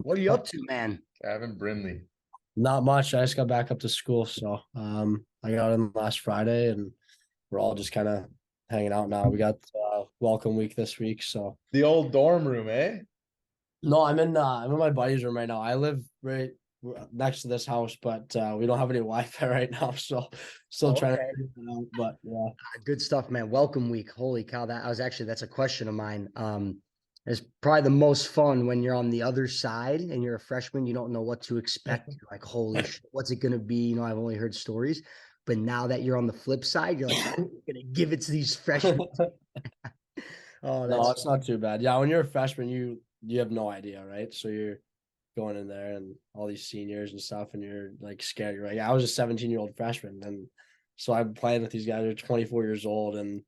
What are you up to, man? Gavin Brindley. Not much. I just got back up to school, so I got in last Friday, and we're all just kind of hanging out now. We got welcome week this week, so The old dorm room, eh? no, I'm in my buddy's room right now. I live right next to this house, but we don't have any Wi-Fi right now, so still trying to Okay. figure it out. But yeah, Good stuff, man. Welcome week. Holy cow. That's a question of mine. It's probably the most fun when you're on the other side and you're a freshman. You don't know what to expect. You're like, holy shit, what's it gonna be? I've only heard stories. But now that you're on the flip side, you're like, I'm gonna give it to these freshmen. Oh, no, that's it's not too bad. Yeah, when you're a freshman, you have no idea, right? So you're going in there and all these seniors and stuff, and you're like scared. You're like, yeah, I was a 17-year-old freshman, and so I'm playing with these guys who are 24 years old, and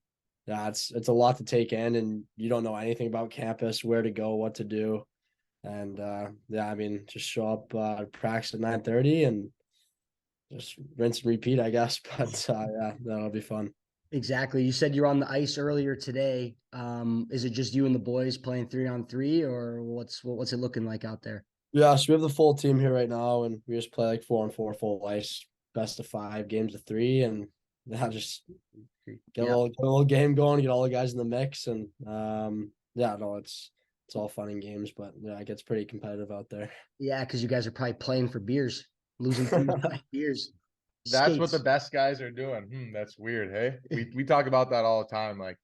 yeah, it's a lot to take in, and you don't know anything about campus, where to go, what to do, and yeah, I mean, just show up, practice at 9:30, and just rinse and repeat, I guess. But yeah, that'll be fun. exactly. You said you're on the ice earlier today. Is it just you and the boys playing 3-on-3, or what's it looking like out there? Yeah, so we have the full team here right now, and we just play like 4-on-4 full ice, best of 5, games of 3, and yeah, just Yeah. get a little game going, get all the guys in the mix, and yeah, no, it's all fun and games, but yeah, it gets pretty competitive out there. Yeah, because you guys are probably playing for beers, losing beers, That's what the skates. best guys are doing. That's weird, hey? We talk about that all the time. Like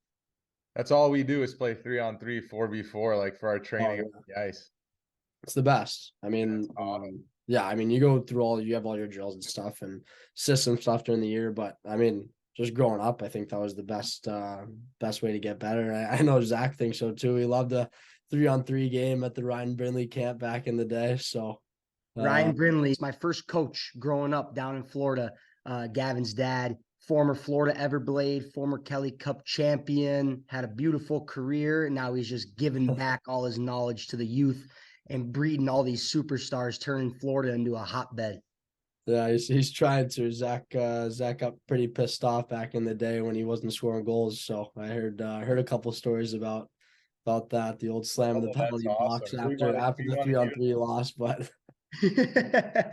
that's all we do is play 3-on-3, 4v4, like for our Oh training on yeah, the ice. it's the best. I mean, That's awesome. yeah, I mean, you go through you have all your drills and stuff and system stuff during the year, but I mean, just growing up, I think that was the best way to get better. I know Zach thinks so too. He loved the 3-on-3 game at the Ryan Brindley camp back in the day. So Ryan Brindley, my first coach growing up down in Florida. Gavin's dad, former Florida Everblade, former Kelly Cup champion, had a beautiful career. And now he's just giving back all his knowledge to the youth and breeding all these superstars, turning Florida into a hotbed. yeah, he's trying to. Zach got pretty pissed off back in the day when he wasn't scoring goals. So I heard a couple stories about that, the old slam in the Oh, that's penalty box awesome. after We the want to hear 3-on-3 loss. But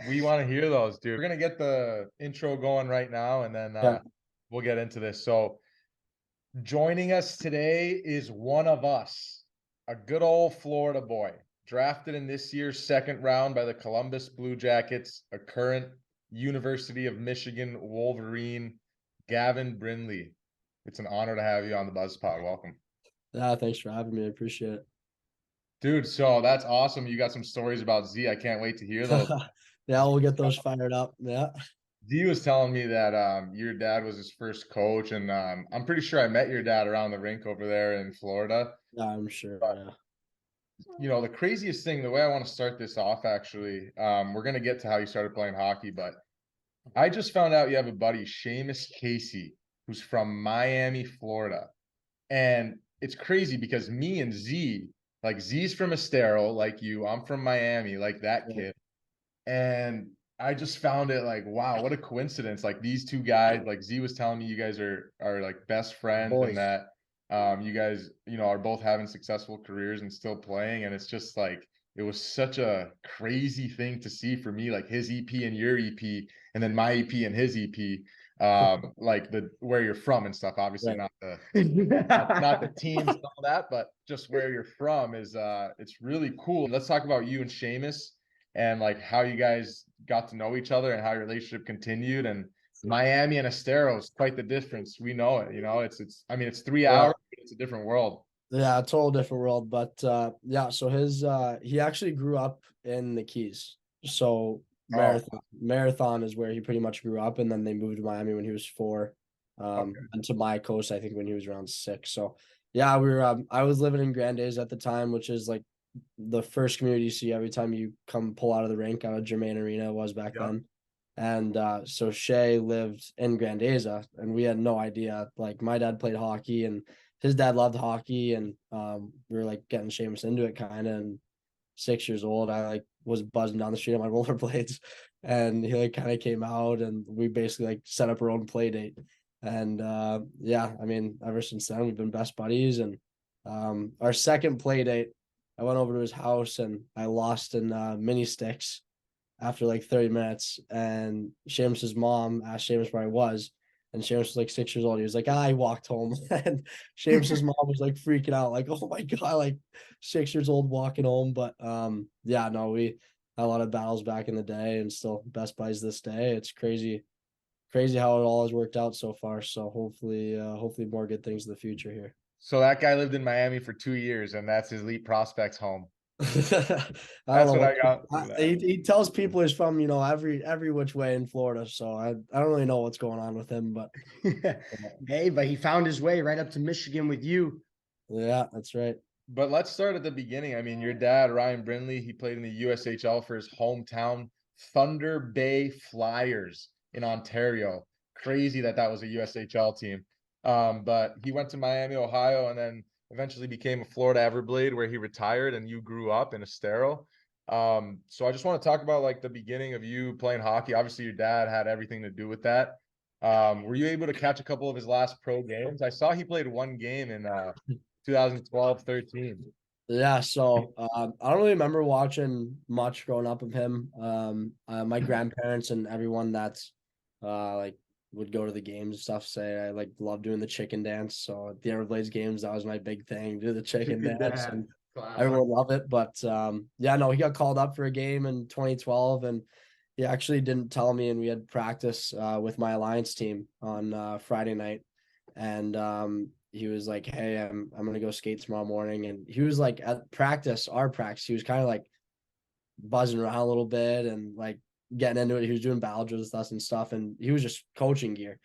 we want to hear those, dude. We're gonna get the intro going right now, and then yeah, we'll get into this. So joining us today is one of us, a good old Florida boy, drafted in this year's second round by the Columbus Blue Jackets, a current University of Michigan Wolverine, Gavin Brindley. It's an honor to have you on the BuzzPod. Welcome. yeah, thanks for having me. I appreciate it. Dude, so that's awesome. You got some stories about Z. I can't wait to hear those. Yeah, we'll get those fired up. Yeah. Z was telling me that your dad was his first coach, and I'm pretty sure I met your dad around the rink over there in Florida. Yeah, I'm sure. But Yeah. the craziest thing, the way I want to start this off, actually, we're gonna get to how you started playing hockey, but I just found out you have a buddy, Seamus Casey, who's from Miami, Florida. And it's crazy because me and Z, like Z's from Estero, like you, I'm from Miami, like that Yeah. kid. And I just found it like, wow, what a coincidence. Like these two guys, like Z was telling me you guys are like best friends and Boys. that you guys, are both having successful careers and still playing. And it's just like it was such a crazy thing to see for me, like his EP and your EP, and then my EP and his EP. Like the where you're from and stuff, obviously Right. not the teams and all that, but just where you're from is it's really cool. Let's talk about you and Seamus and like how you guys got to know each other and how your relationship continued. And Miami and Estero is quite the difference. We know it, it's I mean it's 3 hours, but it's a different world. Yeah, a total different world. But yeah, so he actually grew up in the Keys. So Oh, Marathon is where he pretty much grew up, and then they moved to Miami when he was 4. okay. And to my coast, I think when he was around 6. So yeah, we were I was living in Grandaise at the time, which is like the first community you see every time you come pull out of the rink out of Germain Arena was back Yep. then. And so Shay lived in Grandaisa, and we had no idea. Like my dad played hockey, and his dad loved hockey, and we were like getting Seamus into it kind of. And 6 years old, I like was buzzing down the street on my rollerblades, and he like kind of came out, and we basically like set up our own play date. And yeah, I mean, ever since then we've been best buddies. And our second play date, I went over to his house and I lost in mini sticks after like 30 minutes. And Seamus's mom asked Seamus where I was. And Seamus was like 6 years old. He was like, I walked home. And Seamus's mom was like freaking out, like, oh my God, like 6 years old walking home. But yeah, no, we had a lot of battles back in the day and still best buys this day. It's crazy how it all has worked out so far. So hopefully more good things in the future here. So that guy lived in Miami for 2 years, and that's his elite prospects home. I That's don't what know. I got from that. He tells people he's from, every which way in Florida. So I don't really know what's going on with him, but Hey, but he found his way right up to Michigan with you. yeah, that's right. But let's start at the beginning. I mean, your dad, Ryan Brindley, he played in the USHL for his hometown Thunder Bay Flyers in Ontario. Crazy that was a USHL team. But he went to Miami, Ohio, and then eventually became a Florida Everblade, where he retired, and you grew up in Estero. So I just want to talk about like the beginning of you playing hockey. Obviously, your dad had everything to do with that. Were you able to catch a couple of his last pro games? I saw he played one game in 2012-13. Yeah, so I don't really remember watching much growing up of him. My grandparents and everyone that's like would go to the games and stuff say I like love doing the chicken dance. So at the Everblades games, that was my big thing, do the chicken dance, and everyone loved it. But yeah, no, he got called up for a game in 2012, and he actually didn't tell me, and we had practice with my alliance team on Friday night, and he was like, hey, I'm gonna go skate tomorrow morning. And he was like at our practice, he was kind of like buzzing around a little bit and like getting into it. He was doing battle drills with us and stuff, and he was just coaching gear.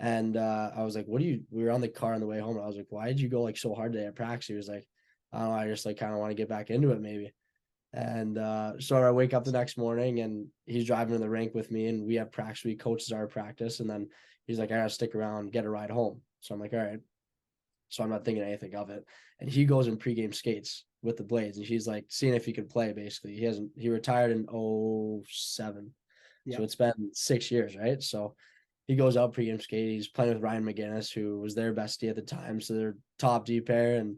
And I was like, we were on the car on the way home, and I was like, why did you go like so hard today at practice? He was like, I don't know, I just like kind of want to get back into it maybe. And so I wake up the next morning and he's driving to the rink with me, and we have practice. We coaches our practice, and then he's like, I gotta stick around, get a ride home. So I'm like, all right. So I'm not thinking anything of it. And he goes in pregame skates with the Blades, and he's like seeing if he could play. Basically, he retired in 07. Yep. So it's been 6 years, right? So he goes out pregame skate. He's playing with Ryan McGinnis, who was their bestie at the time. So they're top D pair. And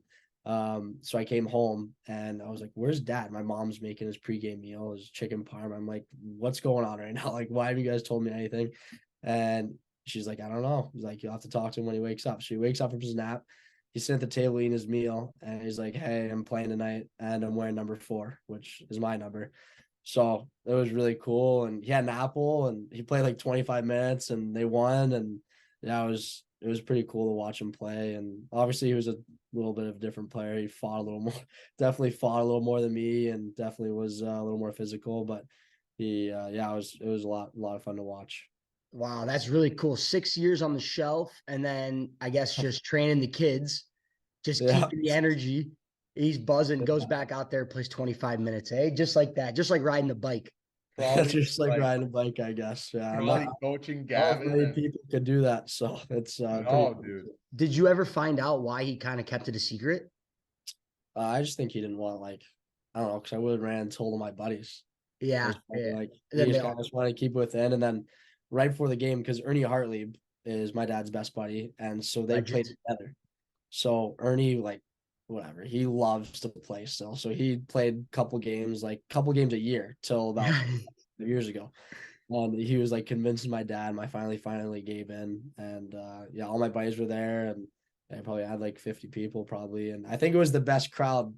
so I came home and I was like, where's dad? My mom's making his pregame meal, his chicken parm. I'm like, what's going on right now? Like, why haven't you guys told me anything? And she's like, I don't know. He's like, you'll have to talk to him when he wakes up. So he wakes up from his nap. He's sitting at the table eating his meal, and he's like, hey, I'm playing tonight and I'm wearing number 4, which is my number. So it was really cool. And he had an apple, and he played like 25 minutes and they won. And yeah, it was pretty cool to watch him play. And obviously he was a little bit of a different player. He fought a little more, definitely fought a little more than me, and definitely was a little more physical. But yeah, it was a lot of fun to watch. Wow, that's really cool. 6 years on the shelf, and then I guess just training the kids, just Yeah. keeping the energy. He's buzzing, goes back out there, plays 25 minutes, just like that, just like riding the bike. Probably Just like like riding a bike, I guess. Yeah, probably coaching not Gavin. many people could do that, so it's No, cool. dude. Did you ever find out why he kind of kept it a secret? I just think he didn't want, like, I don't know, because I would have ran and told all my buddies. Yeah, Like And he then just kind of just wanted to keep it within, and then right before the game, because Ernie Hartley is my dad's best buddy, and so they played together. So Ernie, like, whatever, he loves to play still. So he played a couple games a year till about years ago. And he was like convincing my dad. My finally gave in, and yeah, all my buddies were there, and I probably had like 50 people probably, and I think it was the best crowd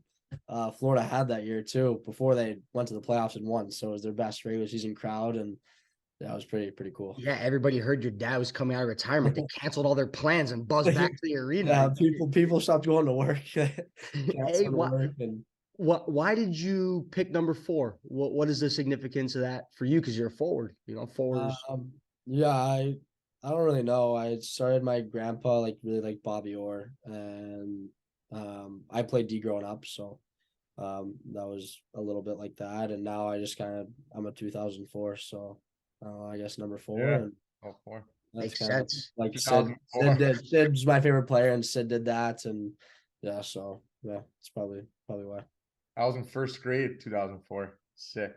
Florida had that year too. Before they went to the playoffs and won, so it was their best regular season crowd, and that was pretty cool. Yeah, everybody heard your dad was coming out of retirement. They canceled all their plans and buzzed back to the arena. Yeah, people stopped going to work. Hey, why did you pick number 4? What is the significance of that for you? Because you're a forward, forwards. Yeah, I don't really know. I started my grandpa like really like Bobby Orr, and I played D growing up, so that was a little bit like that. And now I just I'm a 2004, so I guess number 4. Yeah. And Oh, 4. Makes sense. Like Sid's my favorite player, and Sid did that, and yeah, so yeah, it's probably why. I was in first grade 2004. Sick.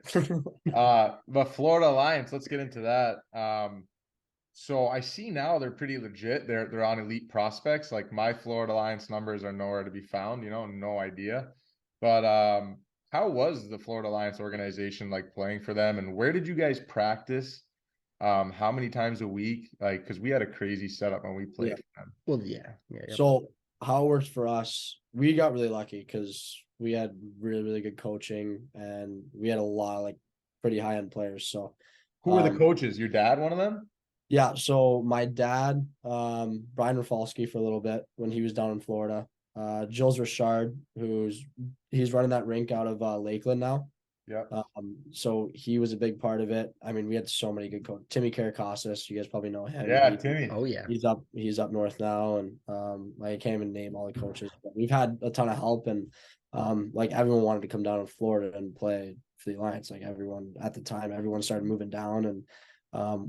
But Florida Alliance, let's get into that. So I see now they're pretty legit. They're on elite prospects. Like my Florida Alliance numbers are nowhere to be found, no idea. But how was the Florida Alliance organization like playing for them, and where did you guys practice? How many times a week? Like, because we had a crazy setup when we played for them. Well, yeah. So how it works for us, we got really lucky because we had really, really good coaching and we had a lot of like pretty high end players. So Who were the coaches? Your dad, one of them? yeah, so my dad, Brian Rafalski for a little bit when he was down in Florida. Jules Richard, he's running that rink out of Lakeland now. Yeah. So he was a big part of it. I mean, we had so many good coaches. Timmy Karakasas, you guys probably know him. Yeah, Timmy. Oh yeah. He's up north now, and I can't even name all the coaches, but we've had a ton of help, and like everyone wanted to come down to Florida and play for the Alliance. Like everyone at the time, everyone started moving down, and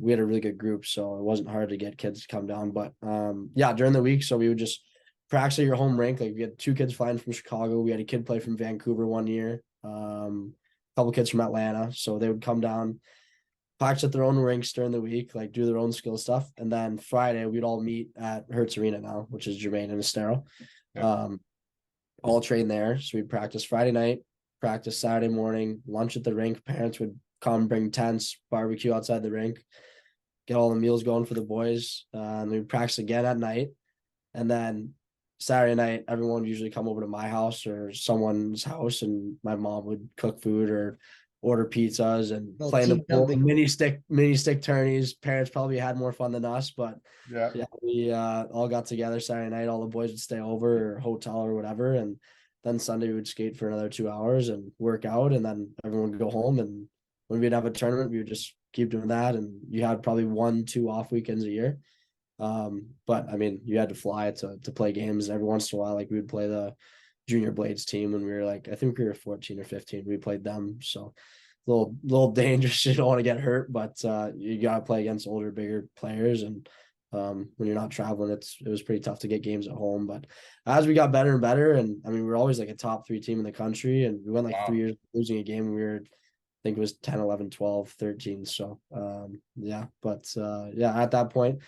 we had a really good group, so it wasn't hard to get kids to come down. But yeah, during the week, so we would just practice at your home rink. Like we had 2 kids flying from Chicago. We had a kid play from Vancouver one year. A couple kids from Atlanta, so they would come down, practice at their own rinks during the week, like do their own skill stuff, and then Friday we'd all meet at Hertz Arena now, which is Jermaine and Estero. Yeah. All train there, so we'd practice Friday night, practice Saturday morning, lunch at the rink. Parents would come bring tents, barbecue outside the rink, get all the meals going for the boys, and we'd practice again at night, and then Saturday night, everyone would usually come over to my house or someone's house, and my mom would cook food or order pizzas and Well, play in the team pool, building. mini stick tourneys. Parents probably had more fun than us, but Yeah. yeah, we all got together Saturday night. All the boys would stay over or hotel or whatever, and then Sunday we would skate for another 2 hours and work out, and then everyone would go home. And when we'd have a tournament, we would just keep doing that. And you had probably 1-2 off weekends a year. But I mean, you had to fly to play games every once in a while. Like we would play the junior blades team when we were like, I think we were 14 or 15. We played them, so a little dangerous. You don't want to get hurt, but you got to play against older, bigger players. And when you're not traveling, it was pretty tough to get games at home. But as we got better and better, and I mean, we were always like a top 3 team in the country, and we went like 3 years losing a game. We were, I think it was 10, 11, 12, 13. So yeah, but yeah, at that point,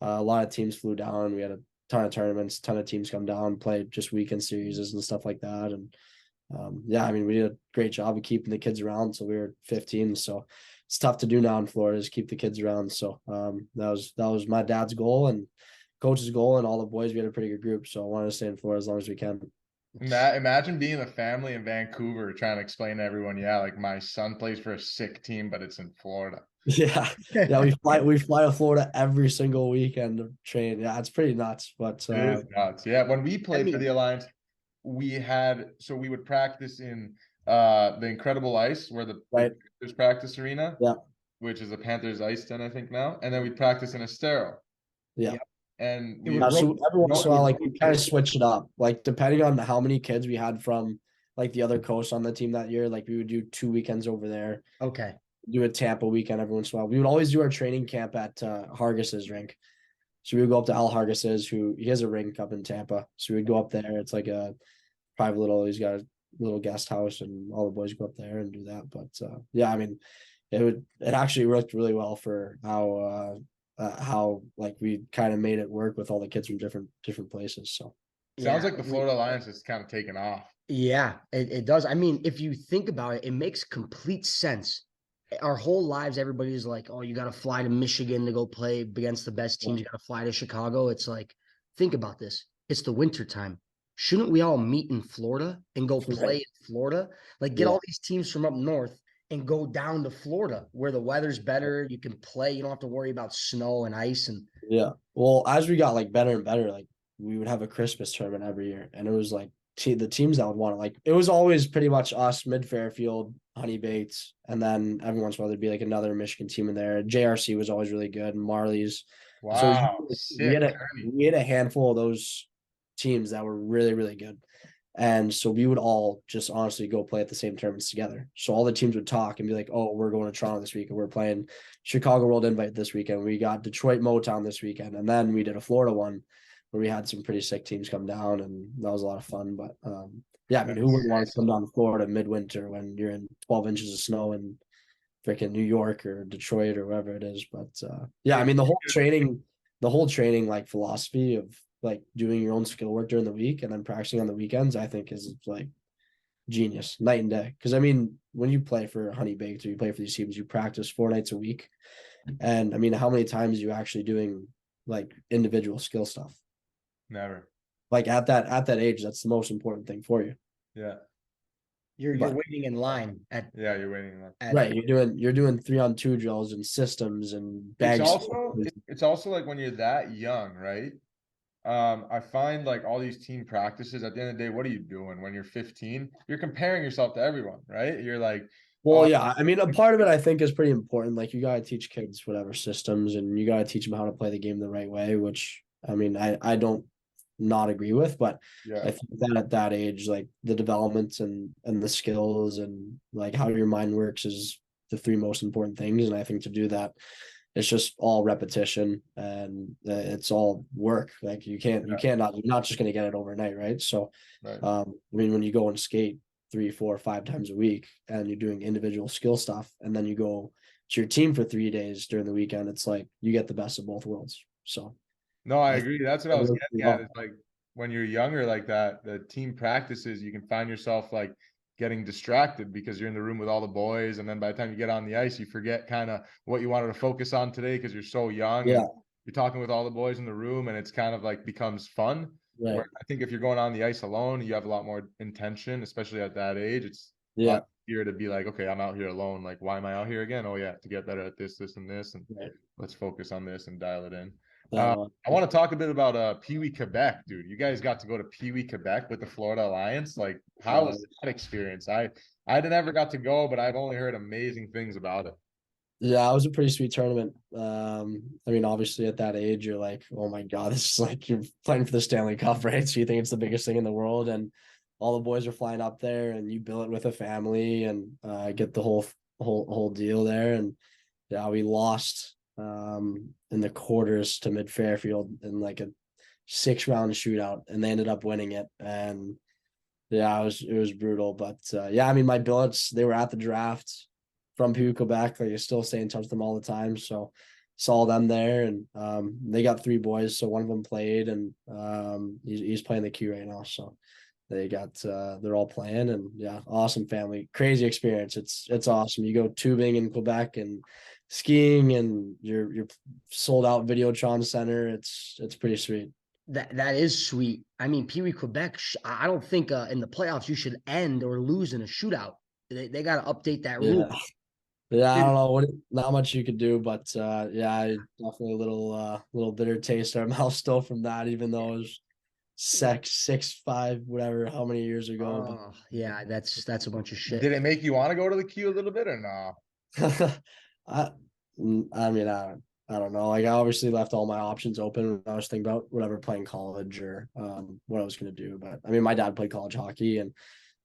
a lot of teams flew down. We had a ton of tournaments, ton of teams come down, play just weekend series and stuff like that. And yeah, I mean, we did a great job of keeping the kids around. So we were 15. So it's tough to do now in Florida is keep the kids around. So that was my dad's goal and coach's goal, and all the boys. We had a pretty good group. So I wanted to stay in Florida as long as we can. Imagine being a family in Vancouver trying to explain to everyone, yeah, like my son plays for a sick team, but it's in Florida. Yeah, we fly to Florida every single weekend to train. Yeah, it's pretty nuts. But it is nuts. Yeah, when we played for mean- the Alliance, we would practice in the Incredible Ice, where the Panthers practice arena. Yeah, which is the Panthers Ice Den, I think now, and then we practice in Estero. Yeah. And so every once in a while, like we kind of switched it up, like depending on how many kids we had from like the other coast on the team that year. Like we would do 2 weekends over there. Okay. Do a Tampa weekend every once in a while. We would always do our training camp at Hargis's rink. So we would go up to Al Hargis's, he has a rink up in Tampa. So we'd go up there. It's like a private he's got a little guest house, and all the boys go up there and do that. But yeah, I mean, it actually worked really well for how like we kind of made it work with all the kids from different places. So sounds like the Florida Alliance is kind of taken off. Yeah, it does. I mean, if you think about it, it makes complete sense. Our whole lives, everybody's like, oh, you got to fly to Michigan to go play against the best teams. You got to fly to Chicago. It's like, think about this. It's the winter time. Shouldn't we all meet in Florida and go play in Florida? Like get all these teams from up north and go down to Florida where the weather's better. You can play. You don't have to worry about snow and ice. And yeah, well, as we got like better and better, like we would have a Christmas tournament every year, and it was like the teams that would want to, like, it was always pretty much us, Mid Fairfield, Honey Bates, and then every once in a while there'd be like another Michigan team in there. JRC was always really good, and Marley's. Wow, so we had a handful of those teams that were really, really good. And so we would all just honestly go play at the same tournaments together. So all the teams would talk and be like, oh, we're going to Toronto this week, and we're playing Chicago World Invite this weekend. We got Detroit Motown this weekend. And then we did a Florida one where we had some pretty sick teams come down, and that was a lot of fun. But yeah, I mean, who wouldn't want to come down to Florida midwinter when you're in 12 inches of snow in freaking New York or Detroit or wherever it is? But yeah, I mean, the whole training like philosophy of like doing your own skill work during the week and then practicing on the weekends, I think is like genius, night and day. Because I mean, when you play for Honey Baked or you play for these teams, you practice 4 nights a week, and I mean, how many times are you actually doing like individual skill stuff? Never. Like at that age, that's the most important thing for you. Yeah. You're But- waiting in line Yeah, you're waiting. Right, you're doing 3-on-2 drills and systems and It's bags. also it's also like when you're that young, right? I find like all these team practices at the end of the day, what are you doing when you're 15? You're comparing yourself to everyone, right? You're like, Well, yeah, I mean, a part of it I think is pretty important. Like you gotta teach kids whatever systems, and you gotta teach them how to play the game the right way. Which I mean, I don't not agree with, but yeah, I think that at that age, like the developments and the skills and like how your mind works is the 3 most important things. And I think to do that, it's just all repetition and it's all work. Like you can't not, you're not just gonna get it overnight, right? So, right. I mean, when you go and skate 3, 4, 5 times a week and you're doing individual skill stuff, and then you go to your team for 3 days during the weekend, it's like you get the best of both worlds. So. No, I agree. That's what I was Well- getting at. Is like when you're younger like that, the team practices, you can find yourself like getting distracted because you're in the room with all the boys, and then by the time you get on the ice, you forget kind of what you wanted to focus on today because you're so young. Yeah. And you're talking with all the boys in the room, and it's kind of like becomes fun. Right. Where I think if you're going on the ice alone, you have a lot more intention, especially at that age. It's a Yeah. lot easier to be like, okay, I'm out here alone. Like, why am I out here again? Oh yeah, to get better at this, this, and this, and Right. let's focus on this and dial it in. Yeah, I want to talk a bit about Pee Wee Quebec, dude. You guys got to go to Pee Wee Quebec with the Florida Alliance. Like, how was that experience? I never got to go, but I've only heard amazing things about it. Yeah, it was a pretty sweet tournament. I mean, obviously at that age, you're like, oh my God, this is like you're playing for the Stanley Cup, right? So you think it's the biggest thing in the world, and all the boys are flying up there, and you bill it with a family and get the whole deal there. And yeah, we lost in the quarters to Mid Fairfield in like a 6-round shootout, and they ended up winning it. And yeah, it was brutal. But yeah, I mean, my billets, they were at the draft from Pee Wee, Quebec. Like I still stay in touch with them all the time. So saw them there, and they got 3 boys. So one of them played, and he's playing the Q right now. So they got they're all playing, and yeah, awesome family, crazy experience. It's awesome. You go tubing in Quebec and skiing, and you're sold out Videotron Center. It's pretty sweet. That is sweet. I mean, Pee Wee Quebec. I don't think in the playoffs you should end or lose in a shootout. They got to update that rule. Yeah, I don't know not much you could do, but yeah, definitely a little bitter taste in our mouth still from that, even though it was 6, 5, whatever, how many years ago. Oh, yeah, that's a bunch of shit. Did it make you want to go to the Q a little bit or no? I mean, I don't know. Like I obviously left all my options open when I was thinking about whatever playing college or what I was gonna do. But I mean, my dad played college hockey, and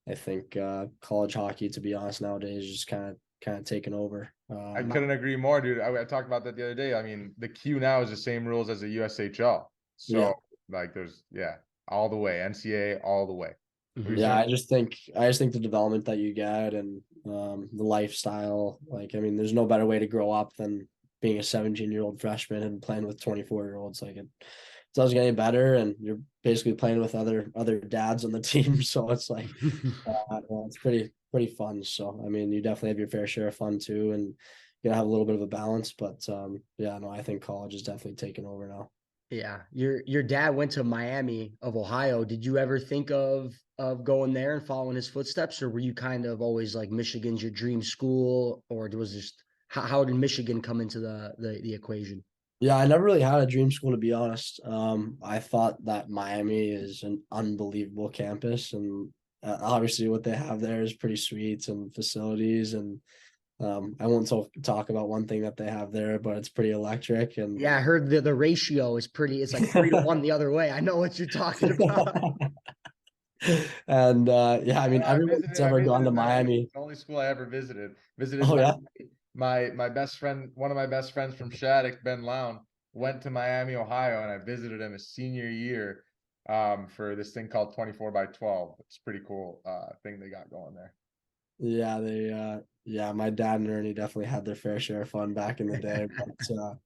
I think college hockey, to be honest, nowadays is just kind of taken over. I couldn't agree more, dude. I talked about that the other day. I mean, the Q now is the same rules as the USHL. So like there's all the way, NCAA all the way. Yeah, I just think the development that you get and the lifestyle, like I mean, there's no better way to grow up than being a 17-year-old freshman and playing with 24-year-olds. Like it doesn't get any better, and you're basically playing with other dads on the team. So it's like it's pretty fun. So I mean, you definitely have your fair share of fun too, and you gotta have a little bit of a balance. But yeah, no, I think college is definitely taking over now. Yeah, your dad went to Miami of Ohio. Did you ever think of going there and following his footsteps, or were you kind of always like Michigan's your dream school, or was just how did Michigan come into the equation? Yeah, I never really had a dream school, to be honest. I thought that Miami is an unbelievable campus, and obviously what they have there is pretty sweet and facilities. And I won't talk about one thing that they have there, but it's pretty electric. And Yeah, I heard the ratio is pretty. It's like 3-1 the other way. I know what you're talking about. And yeah, I mean, everyone that's ever gone to Miami. It's the only school I ever visited. Oh yeah. My best friend, one of my best friends from Shattuck, Ben Lown, went to Miami, Ohio, and I visited him his senior year for this thing called 24x12. It's a pretty cool thing they got going there. Yeah, yeah, my dad and Ernie definitely had their fair share of fun back in the day. But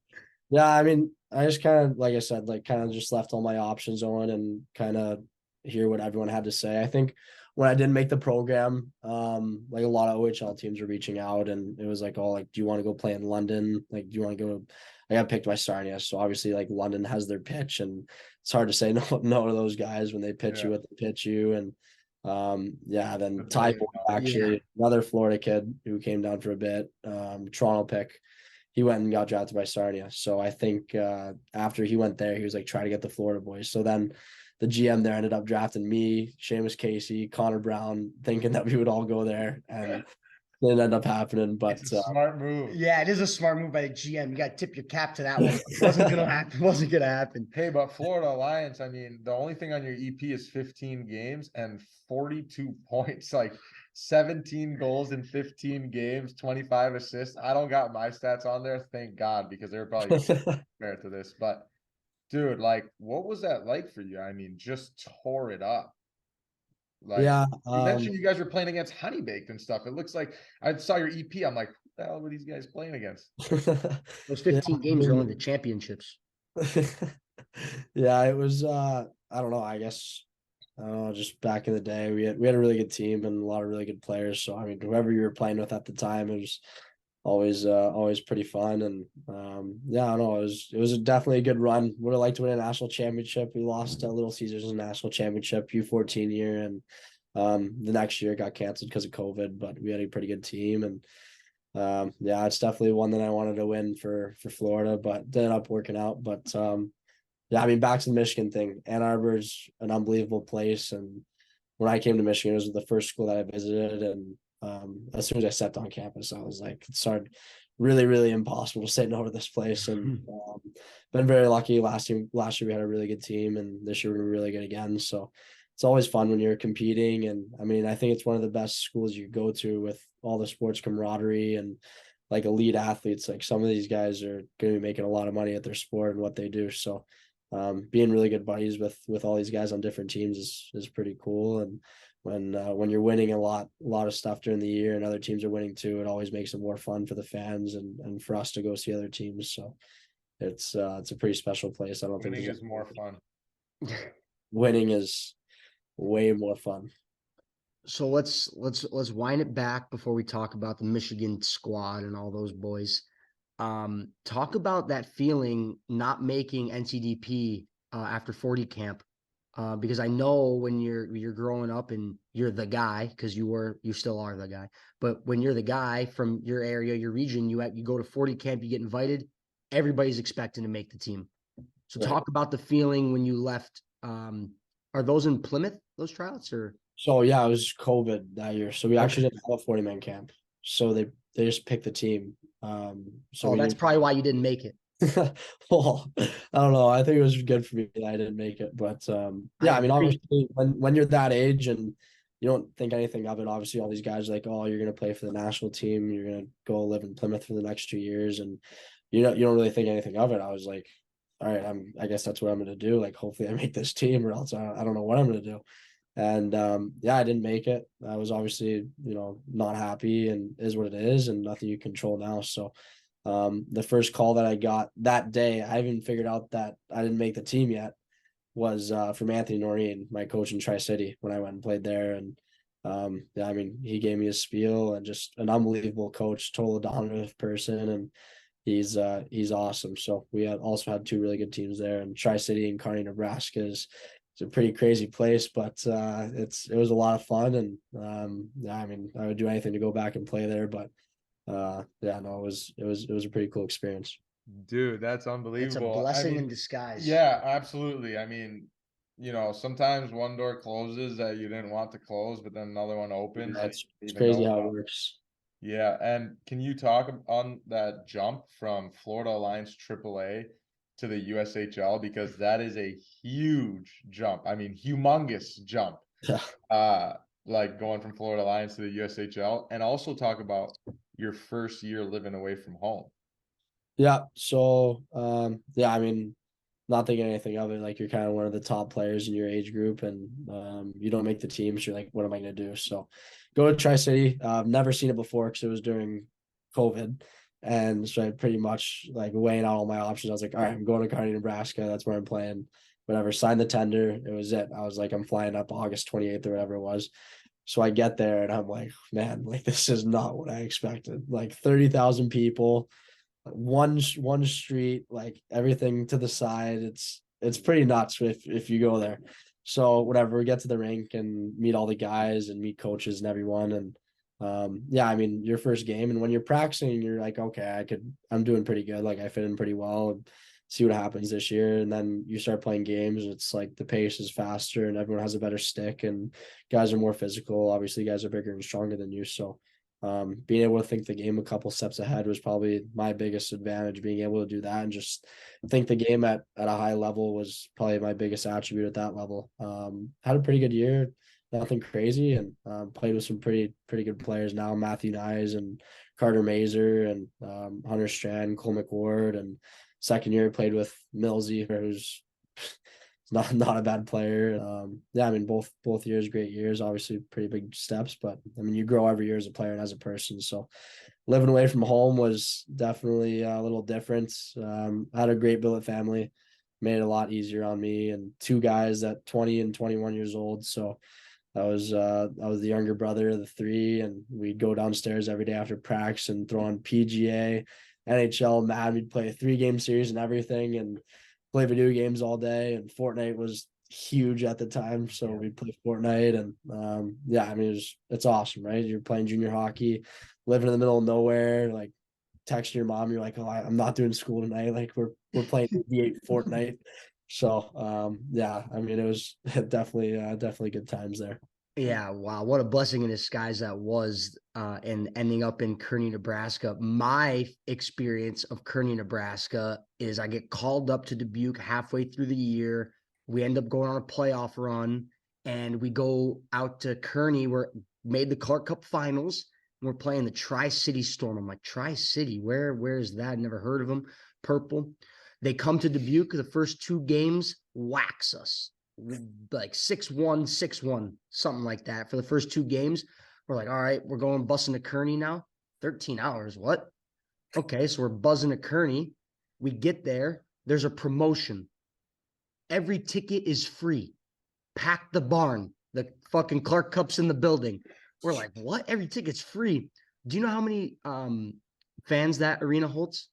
yeah, I mean, I just kind of, like I said, like kind of just left all my options on and kind of hear what everyone had to say. I think when I didn't make the program, like a lot of OHL teams were reaching out, and it was like, oh, like, do you want to go play in London? Like, do you want to go? I got picked by Sarnia, so obviously, like, London has their pitch, and it's hard to say no to those guys when they pitch you what they pitch you. And yeah, then Ty actually, another Florida kid who came down for a bit, Toronto pick. He went and got drafted by Sarnia. So I think after he went there, he was like trying to get the Florida boys. So then the GM there ended up drafting me, Seamus Casey, Connor Brown, thinking that we would all go there, and it didn't end up happening. But it's a smart move. Yeah, it is a smart move by the GM. You got to tip your cap to that one. It wasn't gonna happen. It wasn't gonna happen. Hey, but Florida Alliance, I mean, the only thing on your EP is 15 games and 42 points, like 17 goals in 15 games, 25 assists. I don't got my stats on there, thank God, because they're probably compared to this. But dude, like, what was that like for you? I mean, just tore it up. Like, yeah, you mentioned you guys were playing against Honey Baked and stuff. It looks like I saw your EP. I'm like, who the hell were these guys playing against? Those 15 games are only the championships. Yeah, it was I don't know, I guess just back in the day we had a really good team and a lot of really good players. So I mean, whoever you were playing with at the time, it was always pretty fun. And yeah, I don't know, it was definitely a good run. Would have liked to win a national championship. We lost Little Caesars in a national championship U14 year, and the next year it got canceled because of COVID, but we had a pretty good team. And yeah, it's definitely one that I wanted to win for Florida, but didn't end up working out. But yeah, I mean, back to the Michigan thing. Ann Arbor's an unbelievable place, and when I came to Michigan, it was the first school that I visited. And as soon as I stepped on campus, I was like, it started really, really impossible to say no to this place. And been very lucky. Last year we had a really good team, and this year we're really good again. So it's always fun when you're competing. And I mean, I think it's one of the best schools you go to with all the sports camaraderie and like elite athletes. Like, some of these guys are going to be making a lot of money at their sport and what they do. So being really good buddies with all these guys on different teams is pretty cool. And when you're winning a lot of stuff during the year and other teams are winning too, it always makes it more fun for the fans and for us to go see other teams. So it's a pretty special place. I don't think winning is more fun. Winning is way more fun. So let's wind it back before we talk about the Michigan squad and all those boys. Talk about that feeling not making NCDP after 40 camp, because I know when you're growing up and you're the guy, because you still are the guy, but when you're the guy from your area, your region, you go to 40 camp, you get invited, everybody's expecting to make the team. So Right. Talk about the feeling when you left. Are those in Plymouth, those tryouts, or? So yeah, it was COVID that year, so we actually didn't have a 40-man camp. So they just picked the team. So that's probably why you didn't make it. Well, I don't know. I think it was good for me that I didn't make it. But yeah, I mean, obviously when you're that age and you don't think anything of it, obviously all these guys are like, oh, you're gonna play for the national team, you're gonna go live in Plymouth for the next 2 years, and you don't really think anything of it. I was like, all right, I guess that's what I'm gonna do. Like, hopefully I make this team, or else I don't know what I'm gonna do. And yeah, I didn't make it. I was obviously, not happy, and is what it is, and nothing you control now. So the first call that I got that day, I haven't figured out that I didn't make the team yet, was from Anthony Noreen, my coach in Tri-City, when I went and played there. And yeah, I mean, he gave me a spiel, and just an unbelievable coach, total dominant person, and he's awesome. So we also had 2 really good teams there, and Tri-City in Kearney, Nebraska is a pretty crazy place, but it was a lot of fun. And yeah, I mean, I would do anything to go back and play there. But yeah, no, it was a pretty cool experience. Dude, that's unbelievable. It's a blessing in disguise. Yeah, absolutely. I mean, sometimes one door closes that you didn't want to close, but then another one opens. Yeah, it's crazy how it works. Yeah, and can you talk on that jump from Florida Alliance AAA to the USHL, because that is a huge jump. I mean, humongous jump. Yeah. Like going from Florida Alliance to the USHL, and also talk about your first year living away from home. Yeah. So yeah, I mean, not thinking anything of it. Like, you're kind of one of the top players in your age group, and you don't make the team, so you're like, what am I gonna do? So go to Tri-City. I've never seen it before because it was during COVID. And so I pretty much like weighing out all my options. I was like, all right, I'm going to Kearney, Nebraska. That's where I'm playing. Whatever. Signed the tender. It was it. I was like, I'm flying up August 28th or whatever it was. So I get there and I'm like, man, like this is not what I expected. Like 30,000 people, one street, like everything to the side. It's pretty nuts if you go there. So whatever, we get to the rink and meet all the guys and meet coaches and everyone. And yeah, I mean, your first game, and when you're practicing, you're like, okay, I'm doing pretty good. Like I fit in pretty well. See what happens this year. And then you start playing games, and it's like the pace is faster and everyone has a better stick and guys are more physical. Obviously, guys are bigger and stronger than you. So being able to think the game a couple steps ahead was probably my biggest advantage. Being able to do that and just think the game at a high level was probably my biggest attribute at that level. Had a pretty good year, nothing crazy, and played with some pretty good players now. Matthew Nyes and Carter Mazer and Hunter Strand, Cole McWard, and second year played with Millsy, who's not a bad player. Yeah, I mean both years great years, obviously pretty big steps, but I mean you grow every year as a player and as a person. So living away from home was definitely a little different. I had a great billet family, made it a lot easier on me, and two guys at 20 and 21 years old. So I was the younger brother of the three, and we'd go downstairs every day after practice and throw on PGA, NHL, Mad. We'd play a 3-game series and everything, and play video games all day. And Fortnite was huge at the time, so we played Fortnite. And yeah, I mean it's awesome, right? You're playing junior hockey, living in the middle of nowhere, like texting your mom, you're like, oh, I'm not doing school tonight. Like we're playing 88 Fortnite. So yeah, I mean it was definitely good times there. Yeah, wow, what a blessing in disguise that was, and ending up in Kearney, Nebraska. My experience of Kearney, Nebraska is I get called up to Dubuque halfway through the year. We end up going on a playoff run, and we go out to Kearney. We're made the Clark Cup Finals, and we're playing the Tri-City Storm. I'm like, Tri-City, where is that? Never heard of them. Purple. They come to Dubuque. The first 2 games, wax us like 6-1, 6-1, something like that for the first 2 games. We're like, all right, we're going bussing to Kearney now. 13 hours. What? Okay, so we're buzzing to Kearney. We get there. There's a promotion. Every ticket is free. Pack the barn. The fucking Clark Cup's in the building. We're like, what? Every ticket's free. Do you know how many fans that arena holds?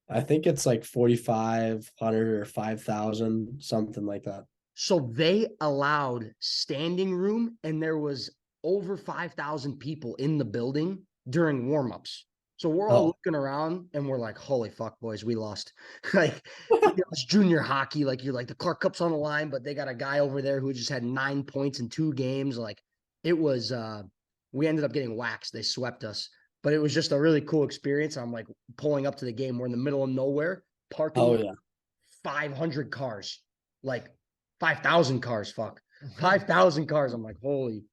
I think it's like 4,500 or 5,000, something like that. So they allowed standing room, and there was over 5,000 people in the building during warmups. So we're all looking around and we're like, holy fuck, boys, we lost. Like, it's junior hockey. Like, you're like, the Clark Cup's on the line, but they got a guy over there who just had 9 points in 2 games. Like, it was, we ended up getting waxed. They swept us, but it was just a really cool experience. I'm like pulling up to the game. We're in the middle of nowhere, parking 500 cars, like 5,000 cars. Fuck, 5,000 cars. I'm like, holy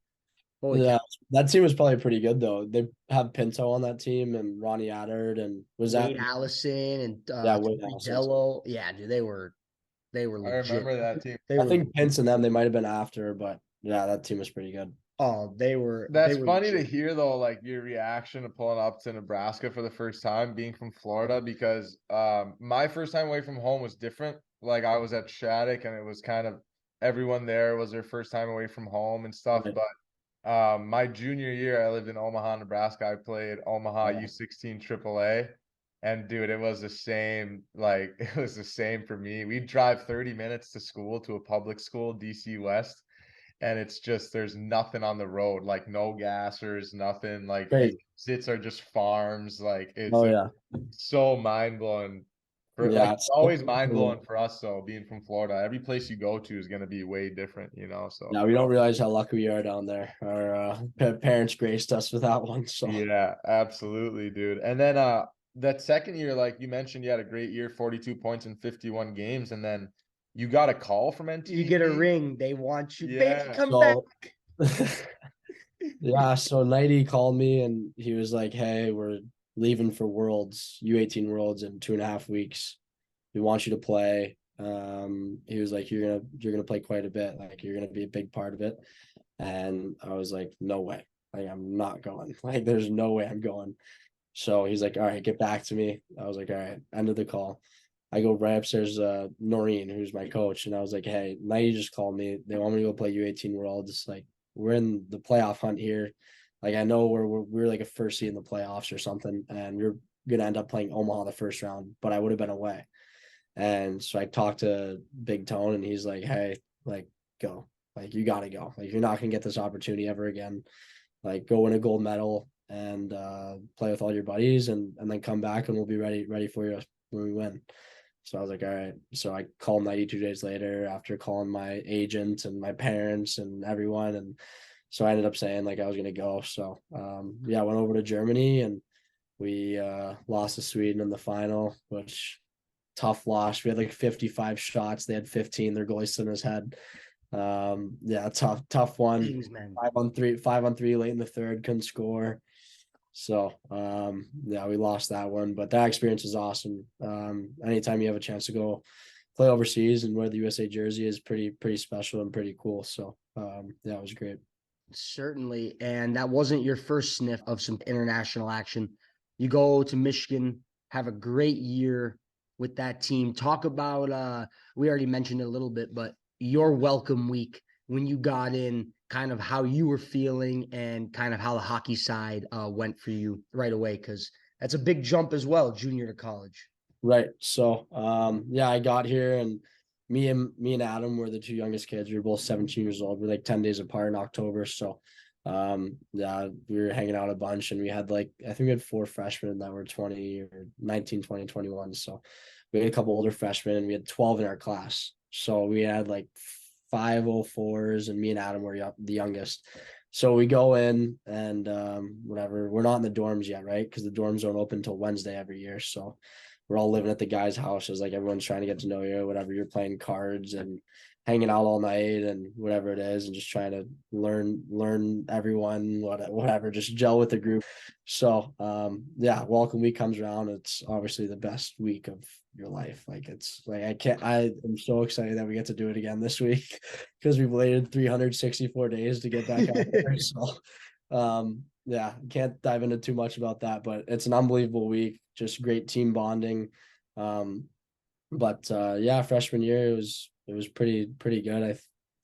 Yeah, cow. that team was probably pretty good though. They have Pinto on that team and Ronnie Adard, and was that Wade Allison and Wade Allison. Dello. Yeah, dude, they were I legit. remember that team. They I were, think Pince and them they might have been after, but yeah, that team was pretty good. oh, they were. That's They were funny to legit. hear though, like your reaction to pulling up to Nebraska for the first time, being from Florida, because my first time away from home was different. Like I was at Shattuck and it was kind of everyone there was their first time away from home and stuff. Right. But my junior year, I lived in Omaha, Nebraska. I played Omaha U16 AAA. And dude, it was the same, like it was the same for me. We'd drive 30 minutes to school, to a public school, DC West, and it's just there's nothing on the road, like no gassers, nothing. Like Crazy. exits are just farms. Like Oh yeah. it's so mind blowing. For like Yeah. it's always mind blowing for us though, being from Florida. Every place you go to is gonna be way different, you know. So Yeah, we don't realize how lucky we are down there. Our parents graced us with that one. So yeah, absolutely, dude. And then that second year, like you mentioned, you had a great year, 42 points in 51 games, and then you got a call from You get a NTDP. ring. They want you. Yeah. Baby, come back. yeah, so Nighty called me and he was like, hey, we're leaving for Worlds, U18 Worlds in 2.5 weeks. We want you to play. He was like, you're gonna play quite a bit, like you're gonna be a big part of it. And I was like, no way. Like I'm not going. Like there's no way I'm going. So he's like, all right, get back to me. I was like, all right, end of the call. I go right upstairs, Noreen, who's my coach, and I was like, hey, Nighty just called me. They want me to go play U18 Worlds. Like, we're in the playoff hunt here. Like I know we're like a first seed in the playoffs or something, and we're gonna end up playing Omaha the first round, but I would have been away. And so I talked to Big Tone, and he's like, "Hey, like go, like you gotta go. Like you're not gonna get this opportunity ever again. Like go win a gold medal and play with all your buddies, and then come back, and we'll be ready for you when we win." So I was like, all right. So I called 92 days later after calling my agent and my parents and everyone. And so I ended up saying like I was gonna go. So yeah, I went over to Germany, and we lost to Sweden in the final, which tough loss. We had like 55 shots. They had 15. Their goalie stood in his head. Yeah, tough one. Things, man. 5-on-3 late in the third, couldn't score. So yeah, we lost that one, but that experience is awesome. Anytime you have a chance to go play overseas and wear the USA jersey is pretty special and pretty cool. So yeah, it was great. Certainly. And that wasn't your first sniff of some international action. You go to Michigan, have a great year with that team. Talk about we already mentioned it a little bit, but your welcome week when you got in, kind of how you were feeling and kind of how the hockey side went for you right away, because that's a big jump as well, junior to college. Right. So yeah, I got here, and me and Adam were the two youngest kids. We were both 17 years old. We're like 10 days apart in October. So yeah, we were hanging out a bunch, and we had like I think we had 4 freshmen that were 20 or 19, 20, 21. So we had a couple older freshmen, and we had 12 in our class. So we had like 504s, and me and Adam were the youngest. So we go in, and whatever. We're not in the dorms yet, right? Because the dorms don't open until Wednesday every year. So we're all living at the guys' houses. Like everyone's trying to get to know you, whatever. You're playing cards and hanging out all night and whatever it is, and just trying to learn everyone, whatever, just gel with the group. So yeah, welcome week comes around. It's obviously the best week of your life. Like it's like I am so excited that we get to do it again this week because we've waited 364 days to get back out there. So yeah, can't dive into too much about that, but it's an unbelievable week, just great team bonding. But yeah, freshman year it was pretty good.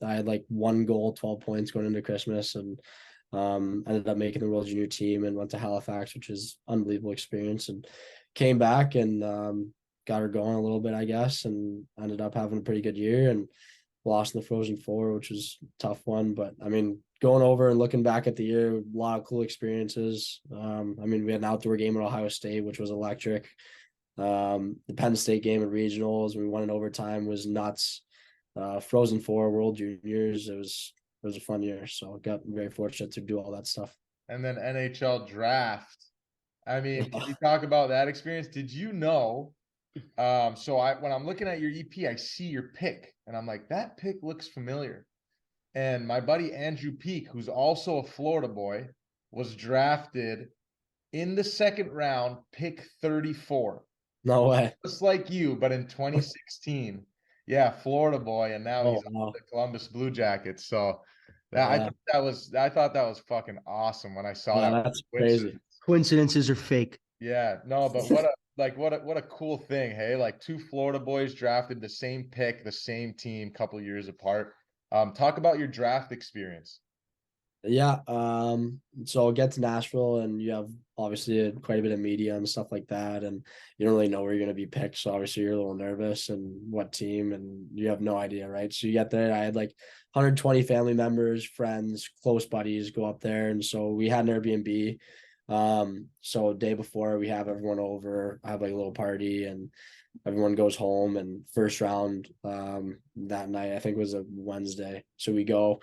I had like 1 goal, 12 points going into Christmas, and ended up making the World Junior team and went to Halifax, which is unbelievable experience, and came back and got her going a little bit, I guess, and ended up having a pretty good year and lost in the Frozen Four, which was a tough one. But I mean, going over and looking back at the year, a lot of cool experiences. I mean, we had an outdoor game at Ohio State, which was electric. The Penn State game at regionals, we won in overtime, was nuts. Frozen Four, World Juniors, it was a fun year. So I got very fortunate to do all that stuff. And then NHL Draft. I mean, can you talk about that experience? Did you know? So when I'm looking at your EP, I see your pick, and I'm like, that pick looks familiar. And my buddy Andrew Peak, who's also a Florida boy, was drafted in the second round, pick 34. No way. Just like you, but in 2016. Yeah, Florida boy, and now he's on the Columbus Blue Jackets. So I thought that was fucking awesome when I saw that. That's crazy. Coincidences are fake. Yeah, no, but what a cool thing, hey? Like 2 Florida boys drafted the same pick, the same team, couple years apart. Talk about your draft experience. Yeah. So I'll get to Nashville, and you have obviously quite a bit of media and stuff like that, and you don't really know where you're going to be picked. So obviously you're a little nervous and what team, and you have no idea, right? So you get there. I had like 120 family members, friends, close buddies go up there, and so we had an Airbnb. So day before we have everyone over, I have like a little party, and everyone goes home. And first round that night, I think it was a Wednesday. So we go,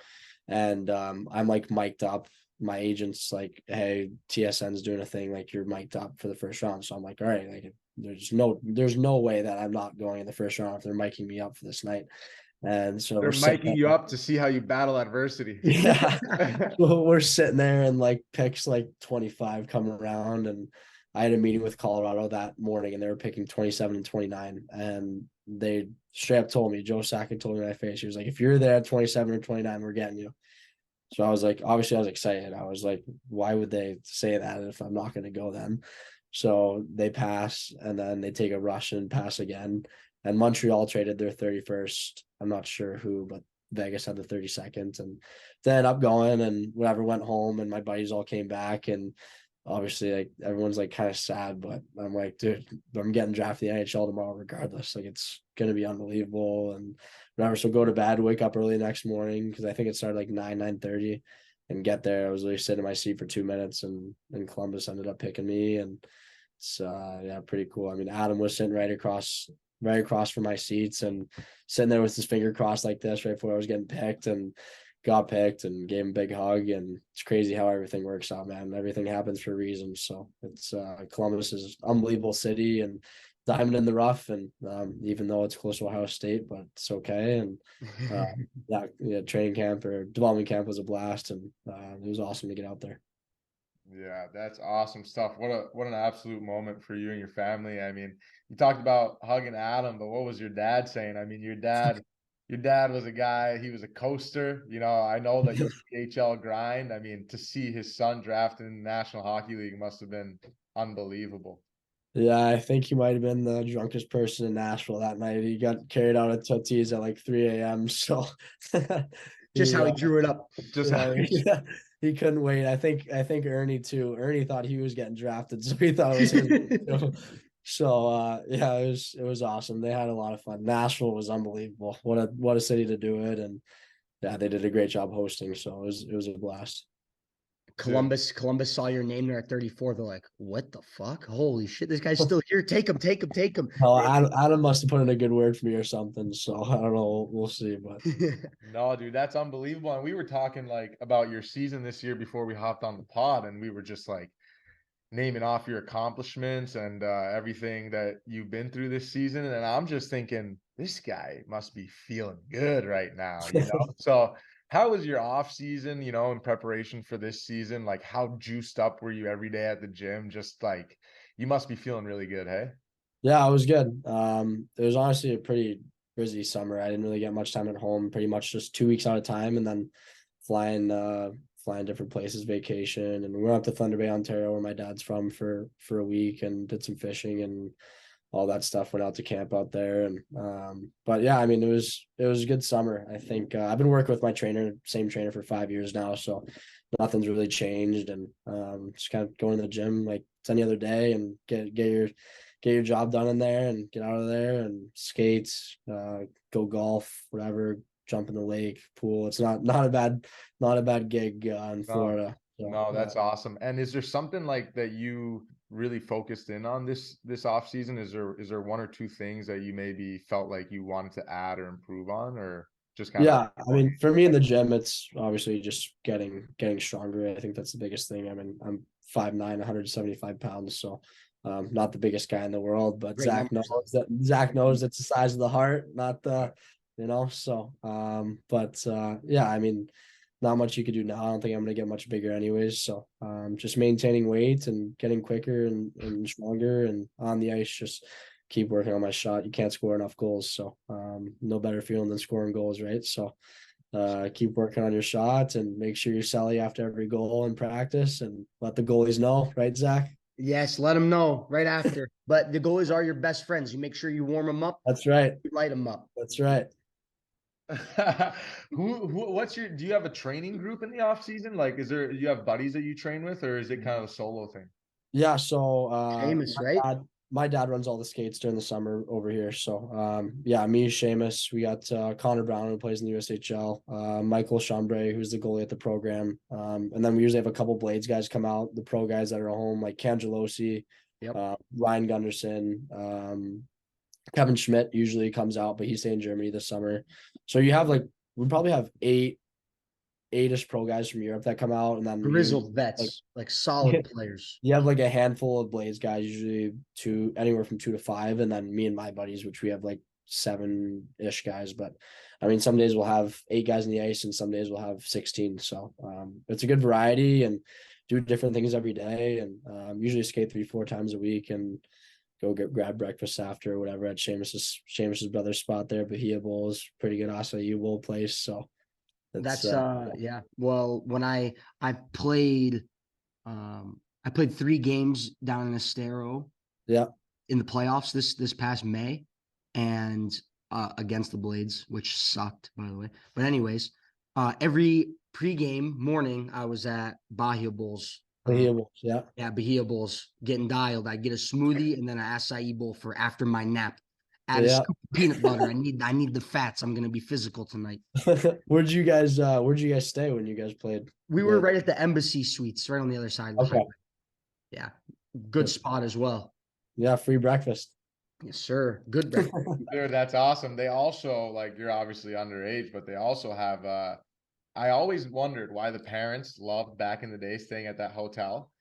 and I'm like mic'd up. My agent's like, hey, TSN's doing a thing, like you're mic'd up for the first round. So I'm like, all right, like there's no way that I'm not going in the first round if they're micing me up for this night. And so They're miking you up to see how you battle adversity. Yeah. We're sitting there, and like picks like 25 come around, and I had a meeting with Colorado that morning, and they were picking 27 and 29, and they straight up told me, Joe Sakic told me in my face, he was like, if you're there at 27 or 29, we're getting you. So I was like, obviously I was excited. I was like, why would they say that if I'm not going to go then? So they pass, and then they take a rush and pass again. And Montreal traded their 31st. I'm not sure who, but Vegas had the 32nd, and then ended up going and whatever, went home, and my buddies all came back, and obviously like everyone's like kind of sad, but I'm like, dude, I'm getting drafted the NHL tomorrow regardless. Like it's gonna be unbelievable and whatever. So go to bed, wake up early next morning because I think it started like 9:30, and get there. I was literally sitting in my seat for 2 minutes, and Columbus ended up picking me, and it's yeah, pretty cool. I mean, Adam was sitting right across from my seats and sitting there with his finger crossed like this right before I was getting picked, and got picked and gave him a big hug. And it's crazy how everything works out, man. Everything happens for a reason. So it's Columbus is an unbelievable city and diamond in the rough. And even though it's close to Ohio State, but it's okay. And yeah, training camp or development camp was a blast, and it was awesome to get out there. Yeah, that's awesome stuff. What an absolute moment for you and your family. I mean, you talked about hugging Adam, but what was your dad saying? I mean, your dad was a guy, he was a coaster. You know, I know that USHL grind. I mean, to see his son drafted in the National Hockey League must have been unbelievable. Yeah, I think he might have been the drunkest person in Nashville that night. He got carried out at Tootsie's at like 3 a.m. So Just how he drew it up. Just yeah, he couldn't wait. I think Ernie too. Ernie thought he was getting drafted, so he thought it was him. So yeah, it was awesome. They had a lot of fun. Nashville was unbelievable. What a city to do it, and yeah, they did a great job hosting. So it was a blast. Columbus saw your name there at 34. They're like, what the fuck? Holy shit, this guy's still here. Take him. No, Adam must have put in a good word for me or something. So I don't know. We'll see. But no, dude, that's unbelievable. And we were talking like about your season this year before we hopped on the pod, and we were just like naming off your accomplishments and everything that you've been through this season. And I'm just thinking, this guy must be feeling good right now, you know? So how was your off season, you know, in preparation for this season? Like how juiced up were you every day at the gym? Just like, you must be feeling really good, hey? yeah, it was good. It was honestly a pretty busy summer. I didn't really get much time at home, pretty much just 2 weeks at a time, and then flying different places, vacation. And we went up to Thunder Bay, Ontario, where my dad's from for a week, and did some fishing and all that stuff. Went out to camp out there. And but yeah, I mean, it was a good summer. I think I've been working with my same trainer for 5 years now, so nothing's really changed. And just kind of going to the gym like it's any other day, and get your job done in there and get out of there and skate, go golf, whatever, jump in the lake, pool. It's not a bad gig in Florida. So, no, that's awesome. And is there something like that you really focused in on this off season? Is there one or two things that you maybe felt like you wanted to add or improve on, or just kind of? Yeah, I mean, for me in the gym, it's obviously just getting stronger. I think that's the biggest thing. I mean, I'm 5'9", 175 pounds, so not the biggest guy in the world, but Great Zach numbers. knows it's the size of the heart, not the, you know. So, but yeah, I mean, not much you could do now. I don't think I'm gonna get much bigger anyways. So, just maintaining weight and getting quicker and stronger, and on the ice, just keep working on my shot. You can't score enough goals, so no better feeling than scoring goals, right? So keep working on your shots and make sure you're selling after every goal in practice, and let the goalies know, right, Zach? Yes, let them know right after. But the goalies are your best friends. You make sure you warm them up. That's right. You light them up. That's right. What's your, do you have a training group in the off season? Like, do you have buddies that you train with, or is it kind of a solo thing? Yeah, so Seamus, right? my dad runs all the skates during the summer over here. So yeah, me, Seamus, we got Connor Brown, who plays in the USHL, Michael Chambray, who's the goalie at the program. And then we usually have a couple Blades guys come out, the pro guys that are at home, like Cangelosi, Ryan Gunderson, Kevin Schmidt usually comes out, but he's staying in Germany this summer. So you have we probably have eight-ish pro guys from Europe that come out, and then Grizzled vets, like solid players. You have like a handful of Blades guys, usually anywhere from 2 to 5, and then me and my buddies, which we have like 7-ish guys. But I mean, some days we'll have 8 guys in the ice, and some days we'll have 16. So it's a good variety, and do different things every day, and usually skate 3-4 times a week, and go grab breakfast after or whatever at Seamus's brother's spot there. Bahia Bowl is pretty good acai bowl place. So that's yeah. Well, when I played 3 games down in Estero. Yeah. In the playoffs this past May, and against the Blades, which sucked, by the way. But anyways, every pregame morning, I was at Bahia Bulls. Yeah. Yeah, Bahia Bulls getting dialed. I get a smoothie and then an acai bowl for after my nap. Add a Yeah. scoop of peanut butter. I need the fats. I'm gonna be physical tonight. Where'd you guys stay when you guys played? We were right at the Embassy Suites, right on the other side of the Okay. highway. Yeah, good spot as well. Yeah, free breakfast. Yes, sir. Good breakfast. Dude, that's awesome. They also, like, you're obviously underage, but they also have I always wondered why the parents loved back in the day staying at that hotel.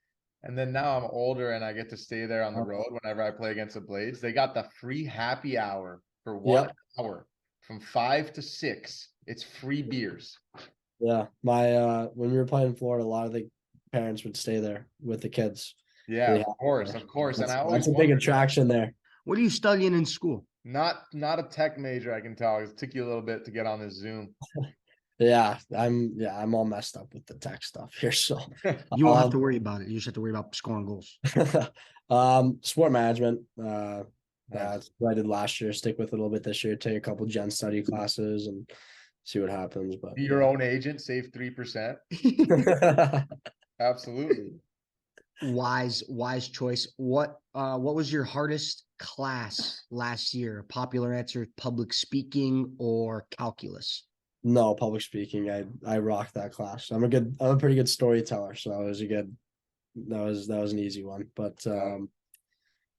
And then now I'm older and I get to stay there on the road whenever I play against the Blades. They got the free happy hour for 1 hour from 5 to 6. It's free beers. Yeah. My when we were playing in Florida, a lot of the parents would stay there with the kids. Yeah, Really of course, of course. And I always that's a big wondered, attraction there. What are you studying in school? not a tech major, I can tell. It took you a little bit to get on this Zoom. Yeah, I'm all messed up with the tech stuff here. So You won't have to worry about it. You just have to worry about scoring goals. sport management. Nice. That's what I did last year. Stick with it a little bit this year. Take a couple gen study classes and see what happens. But Be your own agent, save 3%. Absolutely. Wise choice. What was your hardest class last year? Popular answer, public speaking or calculus? No, public speaking. I rocked that class. I'm a pretty good storyteller, so that was an easy one. But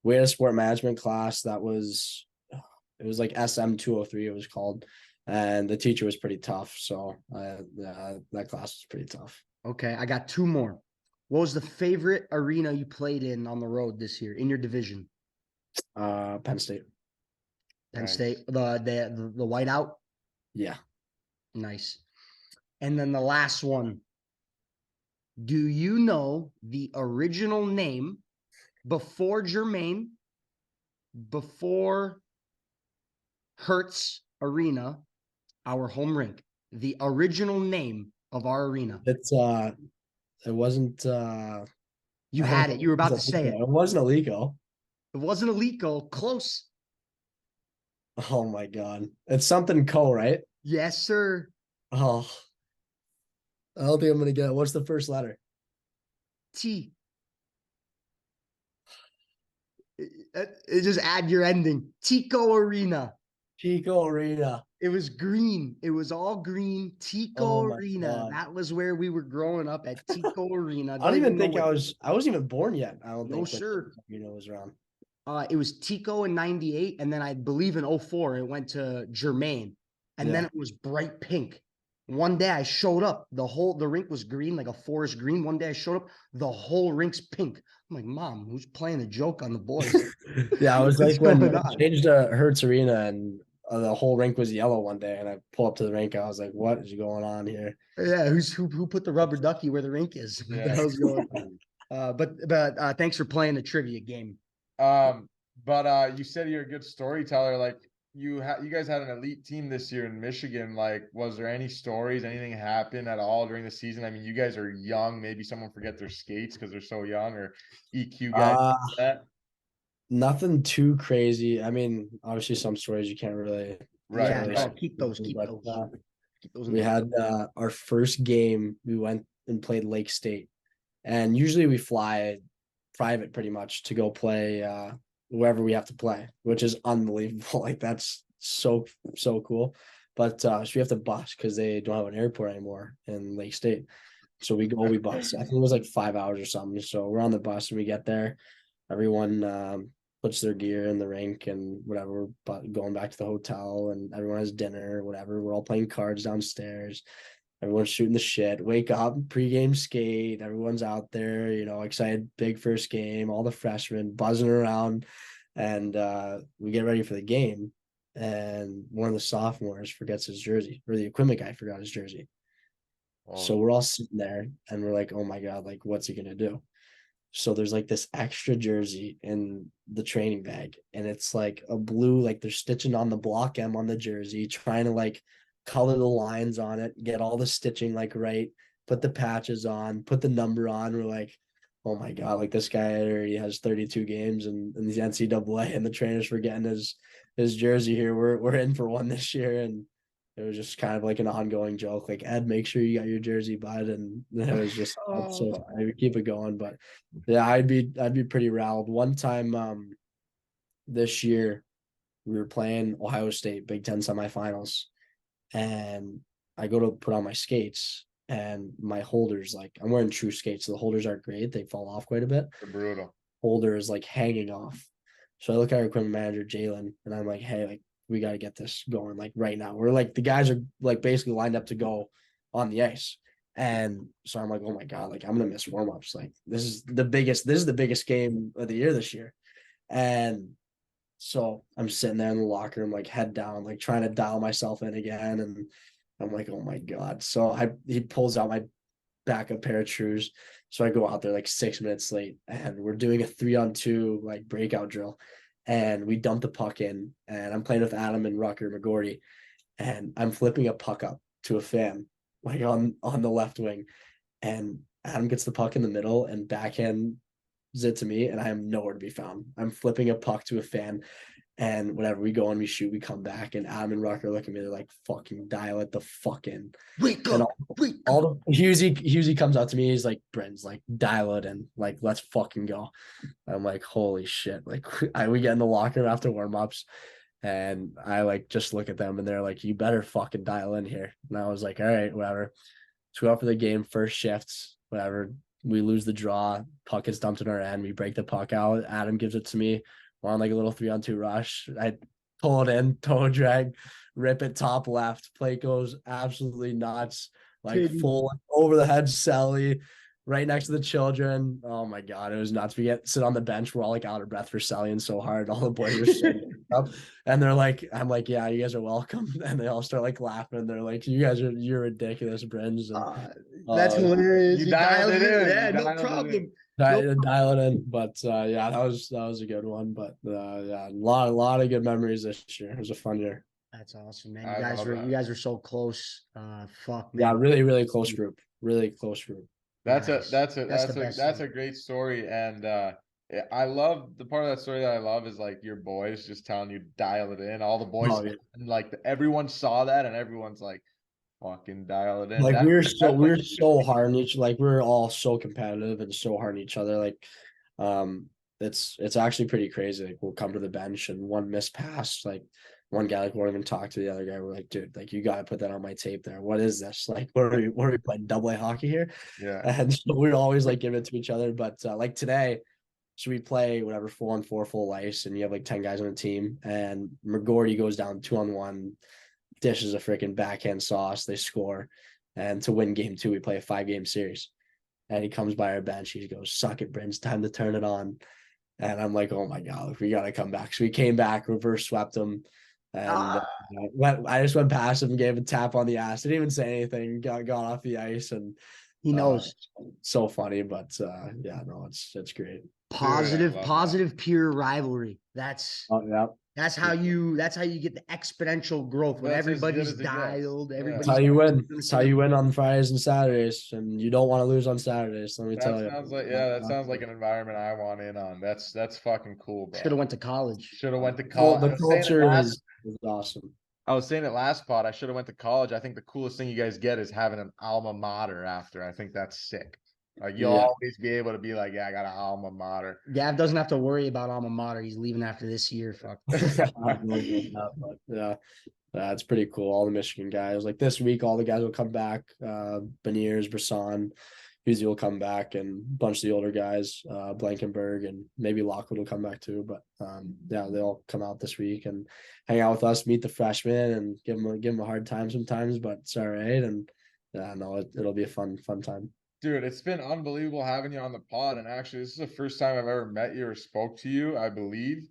we had a sport management class it was like SM 203 it was called, and the teacher was pretty tough. So that class was pretty tough. Okay, I got two more. What was the favorite arena you played in on the road this year in your division? Penn State. Penn Nice. State, the whiteout. Yeah. Nice. And then the last one. Do you know the original name before Germain, before Hertz Arena, our home rink? The original name of our arena. It wasn't You had it. You were about to say it. It wasn't Alico. It wasn't Alico. Close. Oh my god. It's something Co, right? Yes, sir. Oh. I don't think I'm gonna get it. What's the first letter? T. Just add your ending. Tico Arena. Chico Arena. It was green. It was all green. Tico Oh my Arena. God. That was where we were growing up at Tico Arena. I don't even think know I wasn't even born yet. I don't No, think sir. was around. It was Tico in 98, and then I believe in 04, it went to Germain. And then Yeah. it was bright pink. One day I showed up. The rink was green, like a forest green. One day I showed up, the whole rink's pink. I'm like, Mom, who's playing a joke on the boys? Yeah, I was What's like when going I on? changed to Hertz Arena and the whole rink was yellow one day, and I pull up to the rink. I was like, "What is going on here?" Yeah, who put the rubber ducky where the rink is? What the Yeah. hell's going on? But thanks for playing the trivia game. But you said you're a good storyteller. Like you guys had an elite team this year in Michigan. Like, was there any stories? Anything happen at all during the season? I mean, you guys are young. Maybe someone forget their skates because they're so young, or EQ guys. That Nothing too crazy. I mean, obviously some stories you can't really. right. Yeah, really no, say, keep those. but, Keep those. we had our first game. We went and played Lake State, and usually we fly private pretty much to go play wherever we have to play, which is unbelievable. Like that's so cool. But so we have to bus because they don't have an airport anymore in Lake State. So we bus. I think it was like 5 hours or something. So we're on the bus and we get there. Everyone puts their gear in the rink and whatever, but going back to the hotel and everyone has dinner or whatever. We're all playing cards downstairs. Everyone's shooting the shit. Wake up, pregame skate. Everyone's out there, excited. Big first game. All the freshmen buzzing around, and we get ready for the game. And one of the sophomores forgets his jersey, or the equipment guy forgot his jersey. So we're all sitting there, and we're like, "Oh my god! Like, what's he gonna do?" So there's like this extra jersey in the training bag, and it's like a blue, like they're stitching on the block M on the jersey, trying to like color the lines on it, get all the stitching like right, put the patches on, put the number on. We're like, oh my god, like this guy already has 32 games in the NCAA, and the trainers were getting his his jersey here. We're in for one this year, and it was just kind of like an ongoing joke. Like, Ed, make sure you got your jersey, bud. And it was just so funny. We keep it going, but yeah, I'd be pretty riled. One time, this year we were playing Ohio State Big Ten semifinals, and I go to put on my skates, and my holders, like, I'm wearing true skates, so the holders aren't great. They fall off quite a bit. They're brutal. Holder is like hanging off. So I look at our equipment manager, Jalen, and I'm like, hey, like, we got to get this going like right now. We're like, the guys are like basically lined up to go on the ice. And so I'm like, oh my God, like, I'm going to miss warmups. Like, this is the biggest game of the year this year. And so I'm sitting there in the locker room, like, head down, like, trying to dial myself in again. And I'm like, oh my God. So he pulls out my backup pair of shoes. So I go out there like 6 minutes late, and we're doing a 3-on-2 like breakout drill. And we dump the puck in, and I'm playing with Adam and Rucker McGorty, and I'm flipping a puck up to a fan, like on the left wing. And Adam gets the puck in the middle and backhands it to me, and I am nowhere to be found. I'm flipping a puck to a fan, and whatever, we go and we shoot, we come back, and Adam and Rucker look at me, they're like, fucking dial it the fuck in. Wake And up, wake up. all the Husey comes out to me, he's like, Brins, like, dial it in, like, let's fucking go. I'm like, holy shit. Like, we get in the locker room after warm-ups, and I like just look at them, and they're like, you better fucking dial in here. And I was like, all right, whatever. So we go out for the game, first shifts, whatever. We lose the draw, puck is dumped in our end, we break the puck out, Adam gives it to me. We're on like a little 3-on-2 rush. I pull it in, toe drag, rip it top left. Plate goes absolutely nuts, like full over the head Sally, right next to the children. Oh my God, it was nuts. We sit on the bench. We're all like out of breath for Sallying so hard. All the boys are sitting up, and they're like, I'm like, yeah, you guys are welcome. And they all start like laughing. They're like, you're ridiculous, Brins. That's hilarious. You dialed it in. Yeah, no problem. Dial it in, but yeah, that was a good one. But yeah, a lot of good memories this year. It was a fun year. That's awesome, man. You guys were so close. Fuck, man. Yeah, really close group. Really close group. That's Nice. a great story, and I love the part of that story that I love is like your boys just telling you dial it in. All the boys, and like everyone saw that, and everyone's like, fucking dial it in. Like, we're so hard on each, like, we're all so competitive and so hard on each other. Like, it's actually pretty crazy. Like, we'll come to the bench and one missed pass, like, one guy like won't even talk to the other guy. We're like, dude, like, you got to put that on my tape there. What is this? Like, what are we playing AA hockey here? Yeah. And so we're always like giving it to each other. But like today, so we play whatever 4-on-4 full ice, and you have like 10 guys on the team, and McGorty goes down 2-on-1, dishes a freaking backhand sauce, they score. And to win game 2, we play a 5-game series. And he comes by our bench, he goes, suck it, Brins, time to turn it on. And I'm like, oh my God, we gotta come back. So we came back, reverse swept him, and I just went past him and gave a tap on the ass. Didn't even say anything, got off the ice, and he knows. So funny. But yeah, no, it's great. Positive peer rivalry. That's yeah. That's how you get the exponential growth when everybody's dialed. Everybody's That's how you win. That's how you win on Fridays and Saturdays, and you don't want to lose on Saturdays. Let me tell you. That sounds like an environment I want in on. That's fucking cool, bro. Should have went to college. Well, the culture is awesome. I was saying it last pod. I should have went to college. I think the coolest thing you guys get is having an alma mater after. I think that's sick. Like, you'll always be able to be like, yeah, I got an alma mater. Gav doesn't have to worry about alma mater. He's leaving after this year. Fuck. Yeah, it's pretty cool. All the Michigan guys. Like, this week, all the guys will come back. Beniers, Brisson, Husey will come back, and a bunch of the older guys, Blankenberg, and maybe Lockwood will come back too. But yeah, they'll come out this week and hang out with us, meet the freshmen, and give them a hard time sometimes, but it's all right. And yeah, no, it'll be a fun time. Dude, it's been unbelievable having you on the pod. And actually, this is the first time I've ever met you or spoke to you, I believe.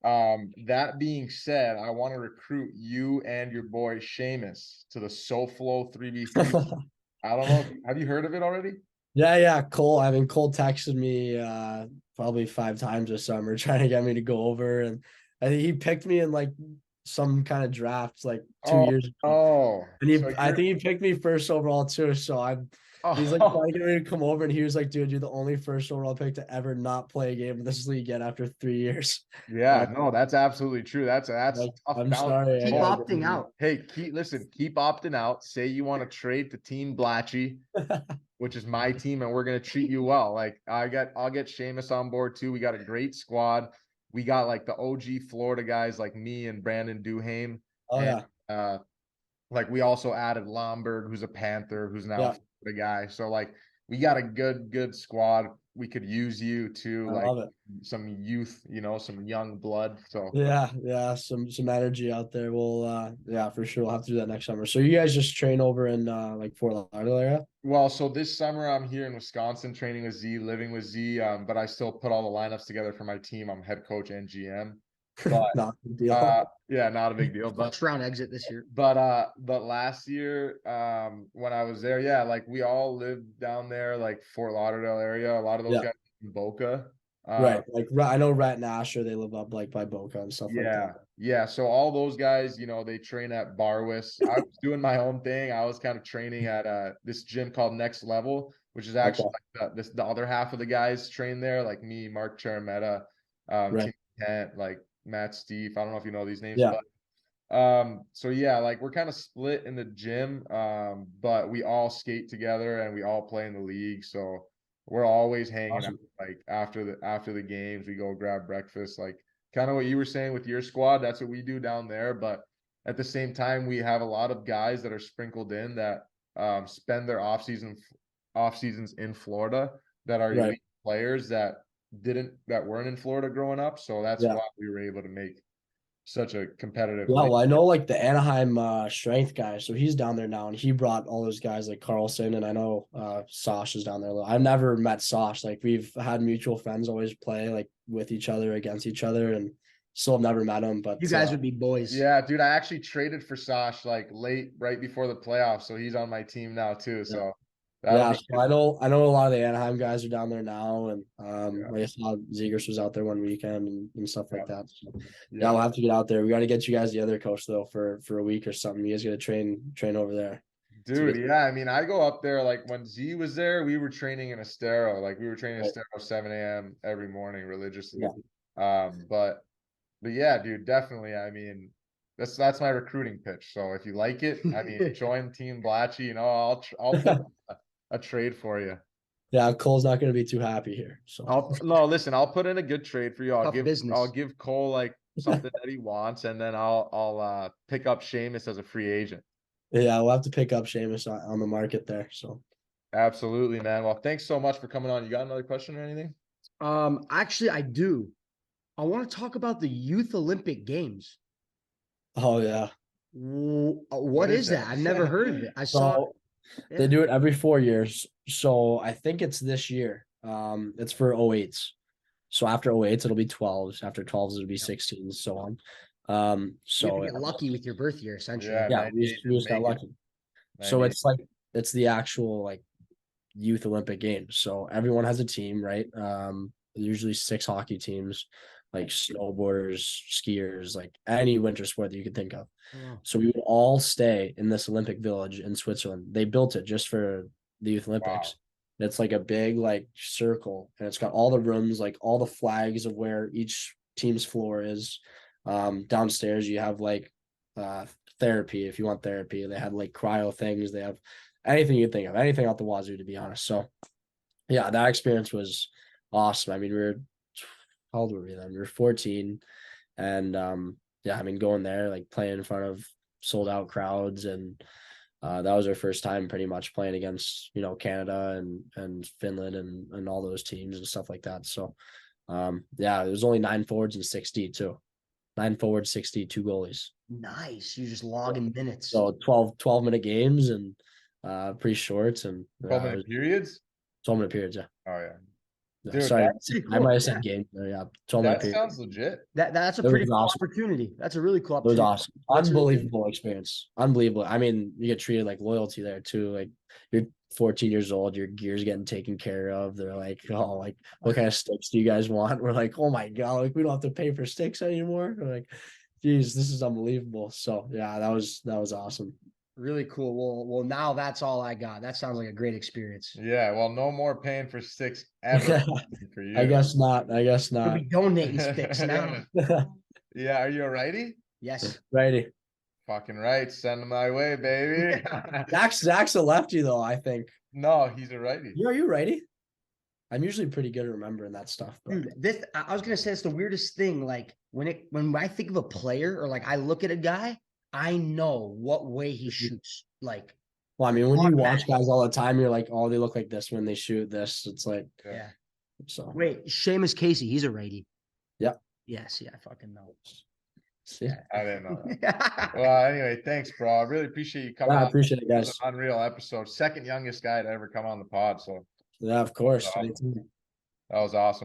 That being said, I want to recruit you and your boy Seamus to the SoFlo 3v3. I don't know. Have you heard of it already? Yeah. Cole texted me probably 5 times this summer trying to get me to go over. And I think he picked me in like some kind of drafts like 2 years ago. Oh. And I think he picked me first overall too. So He's like Oh, trying to get ready to come over, and he was like, "Dude, you're the only first overall pick to ever not play a game in this league yet after 3 years." yeah, no, that's absolutely true. That's Like, tough I'm balance. sorry. I Keep gotta opting out. Hey, keep opting out. Say you want to trade to Team Blatchy, go. which is my team, and we're gonna treat you well. Like I'll get Seamus on board too. We got a great squad. We got like the OG Florida guys like me and Brandon Duhame. Oh And yeah, like we also added Lombard, who's a Panther, who's now yeah, the guy. So like we got a good squad. We could use you to I like love it. some youth, some young blood. So Yeah, some energy out there. We'll yeah, for sure. We'll have to do that next summer. So you guys just train over in like Fort Lauderdale area? well, so this summer I'm here in Wisconsin training with Z, living with Z. But I still put all the lineups together for my team. I'm head coach and GM. But Not a big deal. yeah, not a big deal. But First round exit this year. but last year, when I was there, yeah, like we all lived down there, like Fort Lauderdale area. A lot of those Yeah. guys in Boca. Right. Like I know Rhett and Asher, they live up like by Boca and stuff like Yeah, that. yeah. So all those guys, they train at Barwis. I was doing my own thing. I was kind of training at this gym called Next Level, which is Okay. actually like the other half of the guys train there, like me, Mark Charametta, Right. Tim Kent, like Matt Steve. I don't know if you know these names, Yeah. but so yeah, like we're kind of split in the gym, but we all skate together and we all play in the league. So we're always hanging out. Awesome. Like after the games, we go grab breakfast. Like kind of what you were saying with your squad. That's what we do down there. But at the same time, we have a lot of guys that are sprinkled in that spend their off seasons in Florida that are Right. elite players that weren't in Florida growing up. So that's Yeah. why we were able to make such a competitive Yeah, league. well, I know like the Anaheim strength guy, so he's down there now, and he brought all those guys like Carlson, and I know Sosh is down there. I've never met Sosh. Like we've had mutual friends always play like with each other against each other, and still have never met him. But You guys would be boys. Yeah, dude, I actually traded for Sosh like late, right before the playoffs, so he's on my team now too. yeah. So that'll Yeah, be so I know a lot of the Anaheim guys are down there now, and Yeah. I saw Zegers was out there one weekend and stuff like Yeah. that. So, yeah, we'll yeah, have to get out there. We got to get you guys the other coach though for a week or something. You guys got to train over there. dude. Yeah, I mean, I go up there like when Z was there, we were training in Estero. Like we were training in Right. Estero 7 a.m. every morning religiously. Yeah. But yeah, dude, definitely. I mean, that's my recruiting pitch. So if you like it, I mean, join Team Blatchy. I'll put a trade for you. Yeah, Cole's not going to be too happy here. So No, listen, I'll put in a good trade for you. I'll Tough business. give Cole like something that he wants, and then I'll pick up Seamus as a free agent. yeah, we'll have to pick up Seamus on the market there. So Absolutely, man. Well, thanks so much for coming on. You got another question or anything? Actually, I do. I want to talk about the Youth Olympic Games. oh yeah, What is that? I've never heard of it. I saw. so Yeah. they do it every 4 years. So I think it's this year. It's for 08s. So after 08s, it'll be 12s. After 12s, it'll be 16s, so on. You have So to get lucky with your birth year, essentially. Yeah. yeah, we 98 just got didn't make lucky. So 98. it's like it's the actual like youth Olympic games. So everyone has a team, right? Usually 6 hockey teams, like snowboarders, skiers, like any winter sport that you could think of. Oh. So we would all stay in this Olympic village in Switzerland. They built it just for the Youth Olympics. It's like a big like circle, and it's got all the rooms, like all the flags of where each team's floor is. Downstairs you have like therapy if you want therapy. They had like cryo things. They have anything you think of, anything out the wazoo, to be honest. So yeah, that experience was awesome. I mean, how old were we then? We were 14, and yeah, I mean, going there, like playing in front of sold out crowds, and that was our first time pretty much playing against, Canada and Finland and all those teams and stuff like that. So yeah, there was only 9 forwards and 60 too. 9 forwards, 62 goalies. Nice. You just logging minutes. So 12-minute games, and pretty short, and 12-minute periods? 12-minute periods, yeah. Oh yeah. Yeah, Dude, sorry, that's pretty I cool. might have said Yeah. game there. Yeah, 12-minute That period. sounds legit. That's a It pretty was cool awesome. opportunity. That's a really cool It was opportunity. awesome. What's your- Unbelievable experience. Unbelievable. I mean, you get treated like loyalty there too. Like you're 14 years old, your gear's getting taken care of. They're like, oh, like what kind of sticks do you guys want? We're like, oh my God, like we don't have to pay for sticks anymore. We're like, geez, this is unbelievable. So yeah, that was awesome. Really cool. Well, now that's all I got. That sounds like a great experience. Yeah, well, no more paying for sticks ever for you. I guess not. I guess We'll not. be donating sticks now. Yeah, are you a righty? Yes. Righty. Fucking right. Send them my way, baby. Zach's a lefty though, I think. No, he's a righty. Are you righty? I'm usually pretty good at remembering that stuff. But Dude, this I was gonna say it's the weirdest thing. Like when I think of a player or like I look at a guy, I know what way he shoots. Like, well, I mean, when you watch automatic. guys all the time, you're like, oh, they look like this when they shoot this. It's like, Yeah. so Wait, Seamus Casey, he's a righty. Yeah. Yes, yeah, I fucking know. see. I didn't know that. Well, anyway, thanks, bro. I really appreciate you coming Yeah, I on. appreciate it, It was guys. an unreal episode. Second youngest guy to ever come on the pod. So Yeah, of course. Awesome. that was awesome.